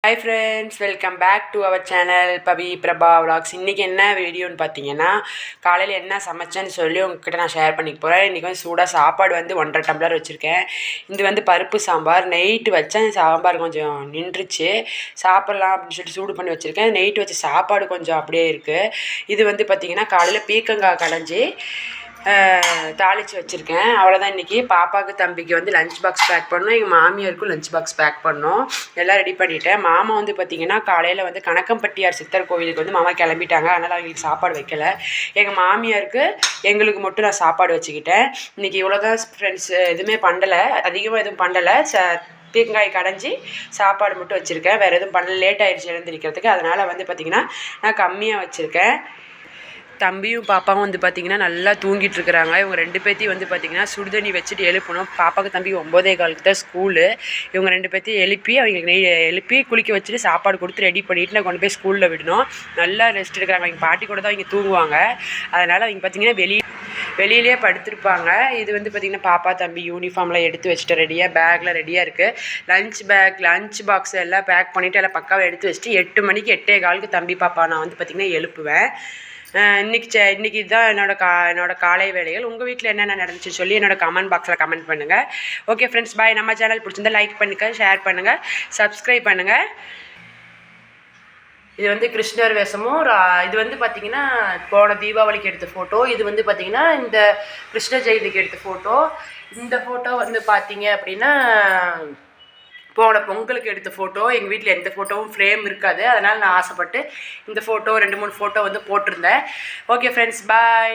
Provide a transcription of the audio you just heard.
Hi friends, welcome back to our channel Pavi Prabha vlogs. இன்றைக்கி என்ன வீடியோன்னு பார்த்தீங்கன்னா, காலையில் என்ன சமைச்சேன்னு சொல்லி உங்ககிட்ட நான் ஷேர் பண்ணிக்க போகிறேன். இன்றைக்கி வந்து சூடாக சாப்பாடு வந்து 1.5 டம்ளர் வச்சுருக்கேன். இது வந்து பருப்பு சாம்பார். நைட்டு வச்சேன், சாம்பார் கொஞ்சம் நின்றுச்சு, சாப்பிட்லாம் அப்படின்னு சொல்லிட்டு சூடு பண்ணி வச்சுருக்கேன். நைட்டு வச்ச சாப்பாடு கொஞ்சம் அப்படியே இருக்குது. இது வந்து பார்த்திங்கன்னா காலையில் பீக்கங்காய் கடைஞ்சி தாளித்து வச்சுருக்கேன். அவ்வளோதான். இன்றைக்கி பாப்பாவுக்கு தம்பிக்கு வந்து லஞ்ச் பாக்ஸ் பேக் பண்ணணும், எங்கள் மாமியாருக்கும் லஞ்ச் பாக்ஸ் பேக் பண்ணணும். எல்லாம் ரெடி பண்ணிவிட்டேன். மாமா வந்து பார்த்திங்கன்னா காலையில் வந்து கணக்கம்பட்டியார் சித்தர் கோவிலுக்கு வந்து மாமா கிளம்பிட்டாங்க, அதனால் அவங்களுக்கு சாப்பாடு வைக்கலை. எங்கள் மாமியாருக்கு எங்களுக்கு மட்டும் நான் சாப்பாடு வச்சுக்கிட்டேன். இன்றைக்கி இவ்வளோதான் ஃப்ரெண்ட்ஸ், எதுவுமே பண்ணலை, அதிகமாக எதுவும் பண்ணலை. பீக்கங்காய் கடைஞ்சி சாப்பாடு மட்டும் வச்சுருக்கேன். வேறு எதுவும் பண்ணல, லேட் ஆகிடுச்சு எழுந்திரிக்கிறதுக்கு. அதனால் வந்து பார்த்திங்கன்னா நான் கம்மியாக வச்சுருக்கேன். தம்பியும் பாப்பாவும் வந்து பார்த்திங்கன்னா நல்லா தூங்கிட்டு இருக்கிறாங்க. இவங்க 2 பேர்த்தையும் வந்து பார்த்திங்கன்னா சுடுதண்ணி வச்சுட்டு எழுப்பணும். பாப்பாவுக்கு தம்பி 9:15 தான் ஸ்கூலு. இவங்க 2 பேர்த்தையும் எழுப்பி குளிக்க வச்சுட்டு சாப்பாடு கொடுத்து ரெடி பண்ணிவிட்டு நான் கொண்டு போய் ஸ்கூலில் விடணும். நல்லா ரெஸ்ட் எடுக்கிறாங்க. அவங்க பாட்டி கூட தான் இங்கே தூங்குவாங்க. அதனால் அவங்க பார்த்திங்கன்னா வெளியிலே படுத்திருப்பாங்க. இது வந்து பார்த்திங்கன்னா பாப்பா தம்பி யூனிஃபார்ம்லாம் எடுத்து வச்சுட்டு ரெடியாக பேக்கில் ரெடியாக இருக்குது. லஞ்ச் பாக்ஸ் எல்லாம் பேக் பண்ணிவிட்டு எல்லாம் பக்காவை எடுத்து வச்சுட்டு 8 மணிக்கு 8:15 தம்பி பாப்பா நான் வந்து பார்த்திங்கன்னா எழுப்புவேன். இன்றைக்கி தான் என்னோட காலை வேலைகள். உங்கள் வீட்டில் என்னென்ன நடந்துச்சு சொல்லி என்னோட கமெண்ட் பாக்ஸில் கமெண்ட் பண்ணுங்கள். ஓகே ஃப்ரெண்ட்ஸ், பாய். நம்ம சேனல் பிடிச்சிருந்தா லைக் பண்ணுங்கள், ஷேர் பண்ணுங்கள், சப்ஸ்கிரைப் பண்ணுங்கள். இது வந்து கிருஷ்ணர் வேஷமும் இது வந்து பார்த்திங்கன்னா போன தீபாவளிக்கு எடுத்த ஃபோட்டோ. இது வந்து பார்த்திங்கன்னா இந்த கிருஷ்ண ஜெயந்திக்கு எடுத்த ஃபோட்டோ. இந்த ஃபோட்டோ வந்து பார்த்திங்க அப்படின்னா போன பொங்கலுக்கு எடுத்த ஃபோட்டோ. எங்கள் வீட்டில் எந்த ஃபோட்டோவும் ஃப்ரேம் இருக்காது, அதனால் நான் ஆசைப்பட்டு இந்த ஃபோட்டோ 2-3 ஃபோட்டோ வந்து போட்டிருந்தேன். ஓகே ஃப்ரெண்ட்ஸ், பாய்.